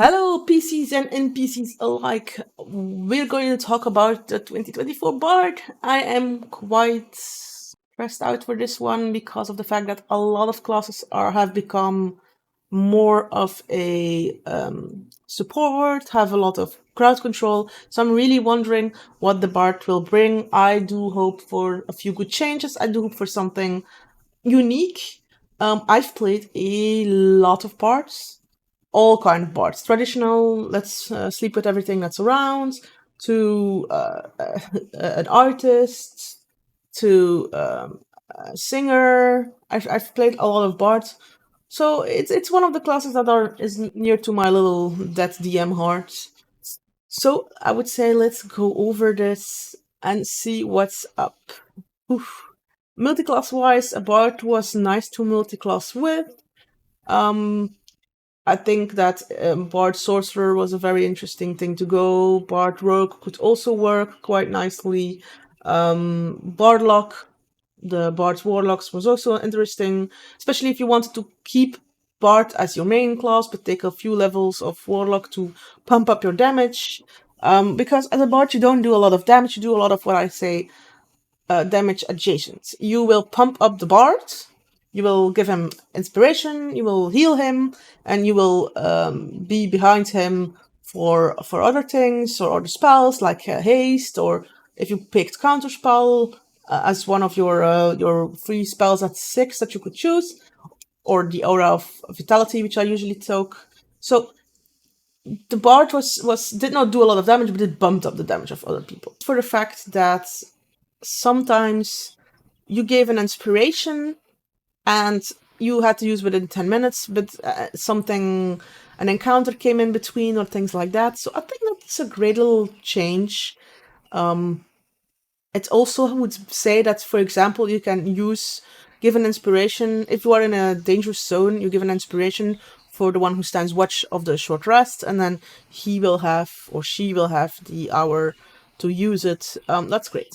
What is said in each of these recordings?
Hello, PCs and NPCs alike. We're going to talk about the 2024 Bard. I am quite stressed out for this one because of the fact that a lot of classes have become more of a support, have a lot of crowd control. So I'm really wondering what the Bard will bring. I do hope for a few good changes. I do hope for something unique. I've played a lot of Bards, all kind of bards. Traditional, let's sleep with everything that's around, to an artist, to a singer. I've played a lot of bards, so it's one of the classes that is near to my little dead DM heart. So I would say let's go over this and see what's up. Oof. Multiclass wise, a bard was nice to multiclass with. Um, I think that Bard Sorcerer was a very interesting thing to go. Bard Rogue could also work quite nicely. Bardlock, the Bard's Warlocks, was also interesting, especially if you wanted to keep Bard as your main class, but take a few levels of Warlock to pump up your damage. Because as a Bard, you don't do a lot of damage, you do a lot of what I say damage adjacent. You will pump up the Bard, you will give him inspiration, you will heal him, and you will be behind him for other things or other spells like haste, or if you picked counterspell as one of your free spells at 6 that you could choose, or the aura of vitality, which I usually took. So the bard did not do a lot of damage, but it bumped up the damage of other people. For the fact that sometimes you gave an inspiration and you had to use within 10 minutes, but an encounter came in between or things like that. So I think that's a great little change. It also, I would say that, for example, you can give an inspiration. If you are in a dangerous zone, you give an inspiration for the one who stands watch of the short rest, and then he will have, or she will have, the hour to use it. That's great.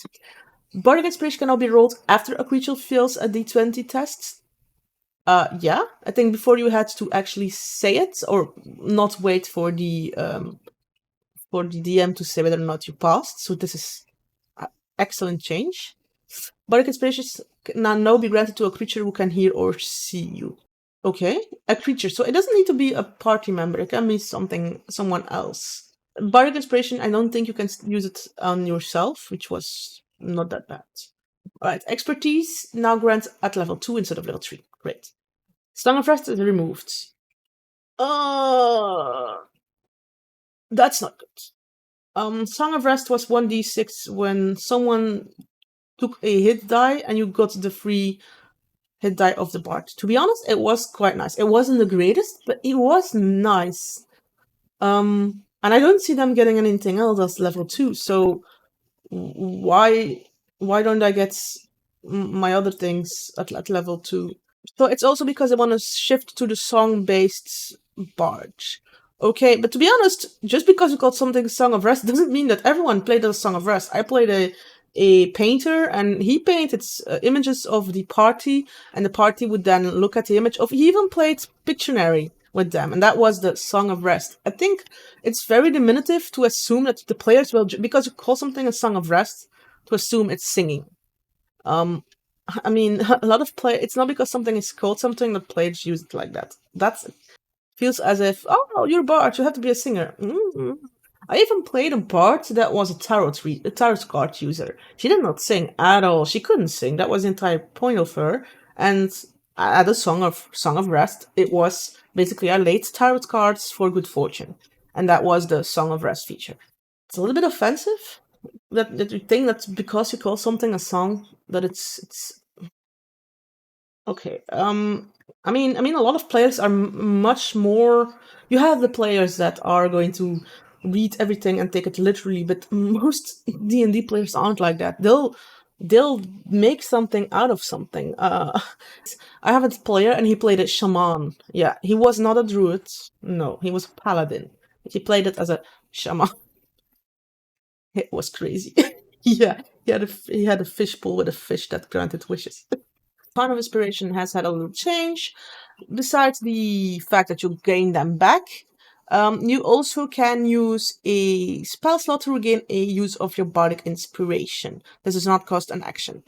Bardic Inspiration can now be rolled after a creature fails a d20 test. Yeah, I think before you had to actually say it, or not wait for the DM to say whether or not you passed. So this is excellent change. Bardic Inspiration can now be granted to a creature who can hear or see you. Okay, a creature. So it doesn't need to be a party member. It can be someone else. Bardic Inspiration, I don't think you can use it on yourself, which was not that bad. Alright, Expertise now grants at level 2 instead of level 3. Great. Song of Rest is removed. That's not good. Song of Rest was 1d6 when someone took a hit die and you got the free hit die of the bard. To be honest, it was quite nice. It wasn't the greatest, but it was nice. And I don't see them getting anything else as level 2, so why don't I get my other things at level 2? So it's also because I want to shift to the song-based bard. Okay, but to be honest, just because you called something Song of Rest doesn't mean that everyone played a Song of Rest. I played a painter, and he painted images of the party, and the party would then look at the image of. He even played Pictionary with them, and that was the Song of Rest. I think it's very diminutive to assume that the players will, because you call something a Song of Rest, to assume it's singing. I mean, a lot of it's not because something is called something that players use it like that. That feels as if, oh, you're a bard, you have to be a singer. Mm-hmm. I even played a bard that was a tarot card user. She did not sing at all. She couldn't sing. That was the entire point of her. And at a Song of Rest, it was basically I laid tarot cards for good fortune, and that was the Song of Rest feature. It's a little bit offensive that you think that because you call something a song that it's okay. I mean, a lot of players are much more. You have the players that are going to read everything and take it literally, but most D&D players aren't like that. They'll make something out of something. I have a player and he played a shaman. Yeah, he was not a druid. No, he was a paladin. He played it as a shaman. It was crazy. Yeah, he had a fishbowl with a fish that granted wishes. Part of Inspiration has had a little change. Besides the fact that you gain them back, You also can use a spell slot to regain a use of your bardic inspiration. This does not cost an action.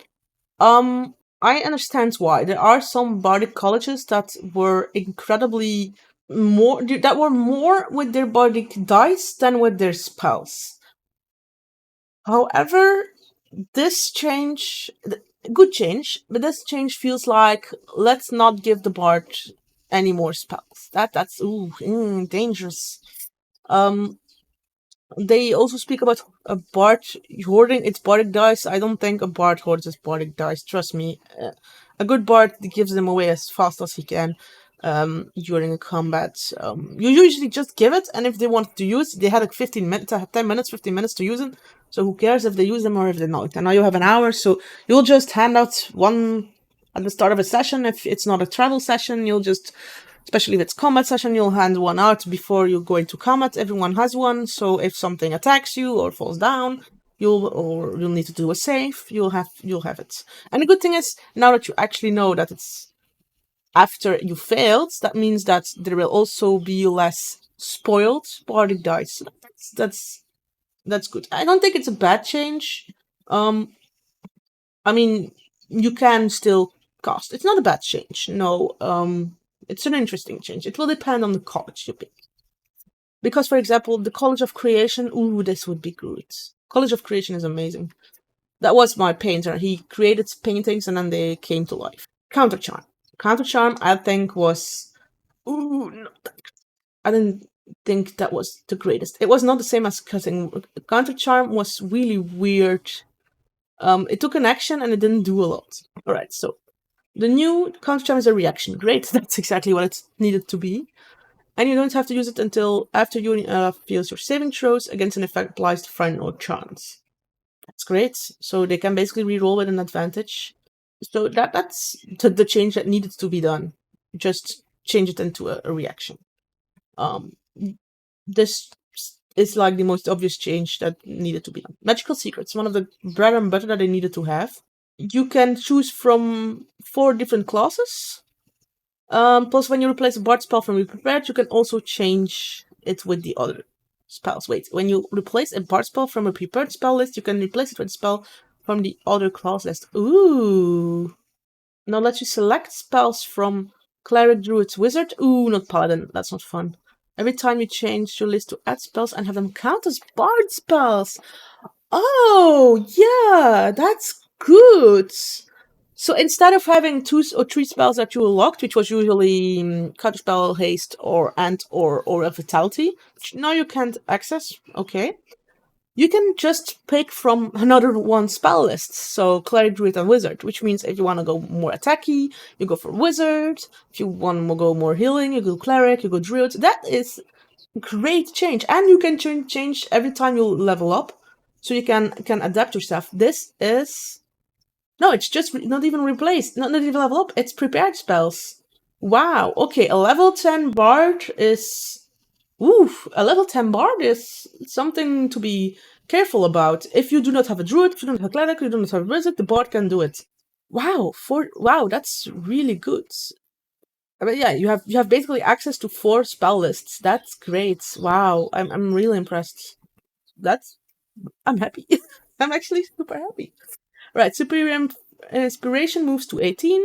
I understand why. There are some bardic colleges that were incredibly more with their bardic dice than with their spells. However, this change, good change, but this change feels like let's not give the bard any more spells. That's dangerous. They also speak about a bard hoarding its bardic dice. I don't think a bard hoards his bardic dice. Trust me, a good bard gives them away as fast as he can during a combat. You usually just give it, and if they want to use, they had like 10 minutes, 15 minutes to use it. So who cares if they use them or if they not? And now you have an hour, so you'll just hand out one at the start of a session. If it's not a travel session, you'll just, especially if it's combat session, you'll hand one out before you go into combat. Everyone has one, so if something attacks you or falls down, you'll need to do a save, you'll have it. And the good thing is, now that you actually know that it's after you failed, that means that there will also be less spoiled bardic dice. That's good. I don't think it's a bad change. I mean, you can still cast. It's not a bad change. No, it's an interesting change. It will depend on the college you pick. Because, for example, the College of Creation, ooh, this would be good. College of Creation is amazing. That was my painter. He created paintings and then they came to life. Counter Charm. Counter Charm, I think, was... Ooh, no, I didn't think that was the greatest. It was not the same as cutting. Counter Charm was really weird. It took an action and it didn't do a lot. Alright, so the new Counter Charm is a reaction. Great, that's exactly what it needed to be. And you don't have to use it until after you fails your saving throws against an effect applies to friend or chance. That's great. So they can basically reroll with an advantage. So that's the change that needed to be done. Just change it into a reaction. This is like the most obvious change that needed to be done. Magical Secrets, one of the bread and butter that they needed to have. You can choose from 4 different classes. Plus, when you replace a bard spell from your prepared, you can also change it with the other spells. Wait, when you replace a bard spell from a prepared spell list, you can replace it with a spell from the other class list. Ooh. Now let you select spells from Cleric, Druid, Wizard. Ooh, not Paladin. That's not fun. Every time you change your list to add spells and have them count as bard spells. Oh, yeah, that's good. So instead of having 2 or 3 spells that you locked, which was usually Counterspell, Haste, or Ant, or a Vitality, which now you can't access, okay. You can just pick from another one spell list, so Cleric, Druid, and Wizard, which means if you want to go more attacky, you go for Wizard. If you want to go more healing, you go Cleric, you go Druid. That is great change, and you can change every time you level up, so you can adapt yourself. This is... No, it's just not even replaced, not even level up, it's prepared spells. Wow, okay, a level 10 bard is... Oof, a level 10 bard is something to be careful about. If you do not have a druid, if you don't have a cleric, you do not have a wizard, the bard can do it. Wow, wow, that's really good. But yeah, you have basically access to 4 spell lists. That's great. Wow, I'm really impressed. I'm happy. I'm actually super happy. Right, Superior Inspiration moves to 18.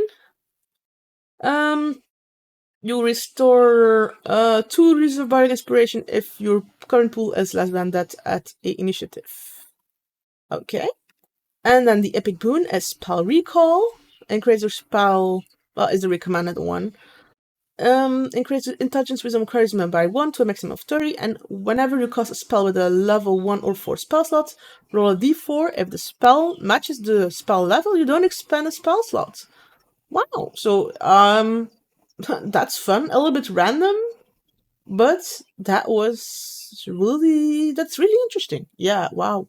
You restore 2 reserve bardic inspiration if your current pool is less than that at a initiative. Okay. And then the epic boon is Spell Recall. Increase your spell, is the recommended one. Increase intelligence, wisdom, charisma by 1 to a maximum of 30, and whenever you cast a spell with a level 1 or 4 spell slot, roll a d4. If the spell matches the spell level, you don't expend a spell slot. Wow, so that's fun, a little bit random, but that's really interesting. Yeah, wow.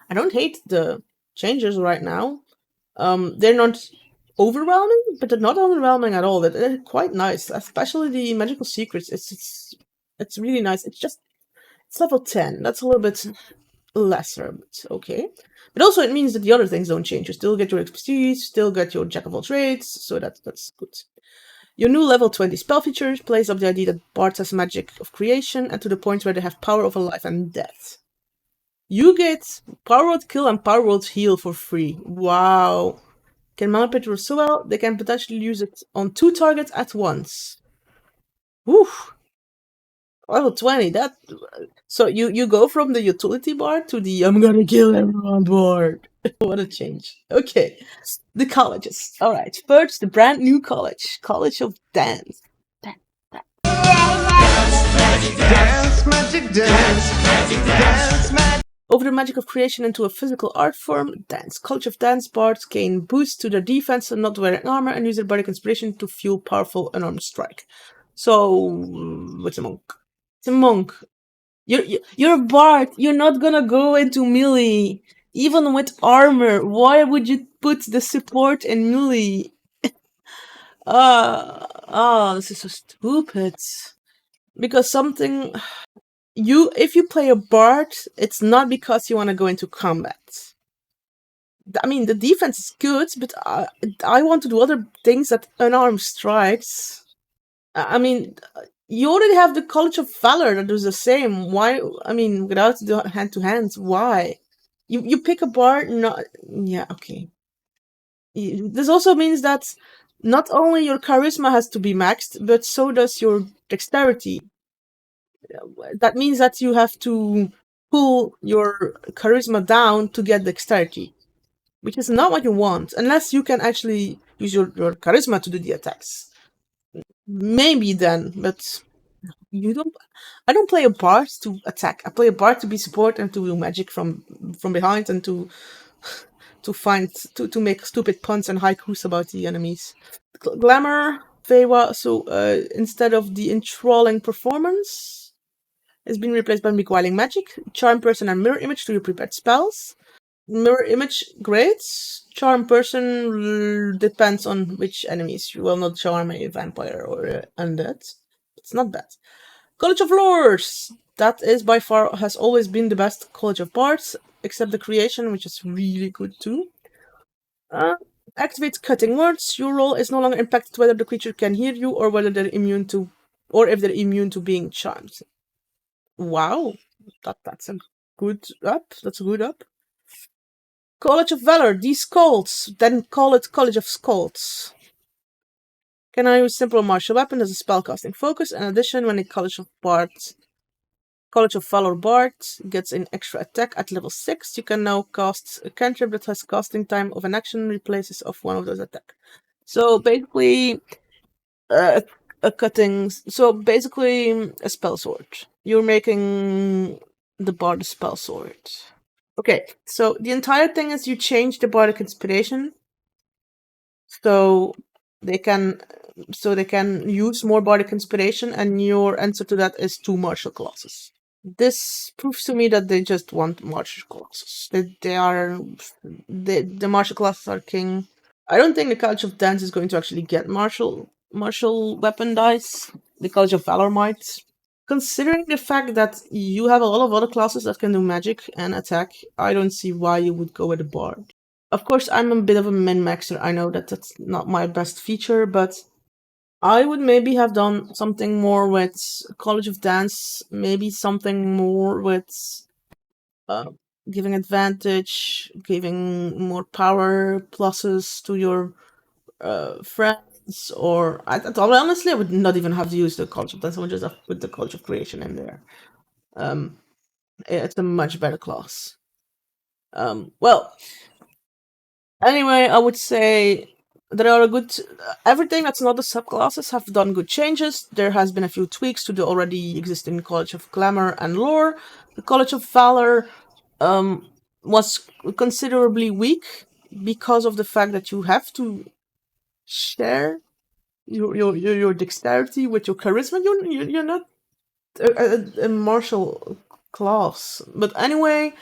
I don't hate the changes right now. They're not overwhelming, but they're not overwhelming at all. They're quite nice, especially the magical secrets. It's really nice. It's level 10. That's a little bit lesser, but okay. But also it means that the other things don't change. You still get your expertise, still get your jack of all trades, so that's good. Your new level 20 spell feature plays up the idea that bards has magic of creation, and to the point where they have power over life and death. You get Power Word Kill and Power Word Heal for free. Wow. Can manipulate it so well, they can potentially use it on 2 targets at once. Woof. Level 20, that... So you go from the utility bard to the I'm gonna kill everyone bard. What a change. Okay. The colleges. Alright, first the brand new college. College of Dance. Dance, magic, dance, dance, magic. Over the magic of creation into a physical art form, Dance. College of Dance bards gain boost to their defense and not wearing armor and use their bardic inspiration to fuel powerful unarmed strike. So, what's a monk? It's a monk. You're a bard. You're not gonna go into melee. Even with armor. Why would you put the support in melee? This is so stupid. Because something... If you play a bard, it's not because you want to go into combat. I mean, the defense is good, but I want to do other things that unarmed strikes. I mean, you already have the College of Valor that does the same. Why? I mean, without the hand-to-hands, why? You pick a bard, not... Yeah, okay. This also means that not only your charisma has to be maxed, but so does your dexterity. That means that you have to pull your charisma down to get dexterity, which is not what you want, unless you can actually use your charisma to do the attacks. Maybe then, but you don't... I don't play a bard to attack. I play a bard to be support and to do magic from behind and to make stupid puns and haikus about the enemies. Glamour, Feywa, so instead of the enthralling performance, it's been replaced by beguiling magic, charm person and mirror image to your prepared spells. Mirror image, great. Charm person depends on which enemies. You will not charm a vampire or undead. It's not bad. College of Lores. That is by far has always been the best College of Bards, except the creation, which is really good too. Activate cutting words. Your role is no longer impacted whether the creature can hear you or whether they're immune to, or if they're immune to being charmed. Wow, that's a good up. That's a good up. College of Valor, these cults, then call it College of Skulls. Can I use simple martial weapon as a spellcasting focus? In addition, when a College of Valor Bard gets an extra attack at level 6, you can now cast a cantrip that has casting time of an action replaces of one of those attacks. So basically, a spell sword. You're making the bard a spell sword. Okay, so the entire thing is you change the bardic inspiration, so they can use more bardic inspiration, and your answer to that is 2 martial classes. This proves to me that they just want martial classes. The martial classes are king. I don't think the College of Dance is going to actually get martial weapon dice. The College of Valor might. Considering the fact that you have a lot of other classes that can do magic and attack, I don't see why you would go with a bard. Of course, I'm a bit of a min-maxer. I know that that's not my best feature, but I would maybe have done something more with College of Dance, maybe something more with giving advantage, giving more power pluses to your friends, or honestly, I would not even have to use the College of Dance. I would just have put the College of Creation in there. It's a much better class. Well, anyway, I would say there are everything that's not the subclasses have done good changes. There has been a few tweaks to the already existing College of Glamour and Lore. The College of Valor was considerably weak because of the fact that you have to share your dexterity with your charisma. You're not a martial class. But anyway,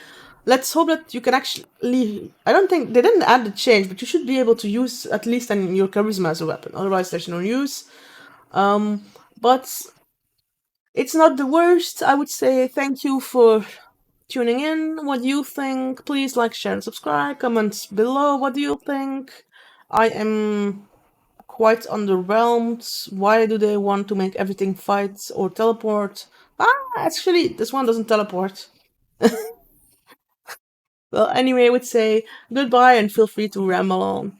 let's hope that you can actually... I don't think... They didn't add the change, but you should be able to use at least your charisma as a weapon. Otherwise, there's no use. But it's not the worst. I would say thank you for tuning in. What do you think? Please like, share, and subscribe. Comments below. What do you think? I am quite underwhelmed. Why do they want to make everything fight or teleport? Actually, this one doesn't teleport. Well, anyway, I would say goodbye and feel free to ramble on.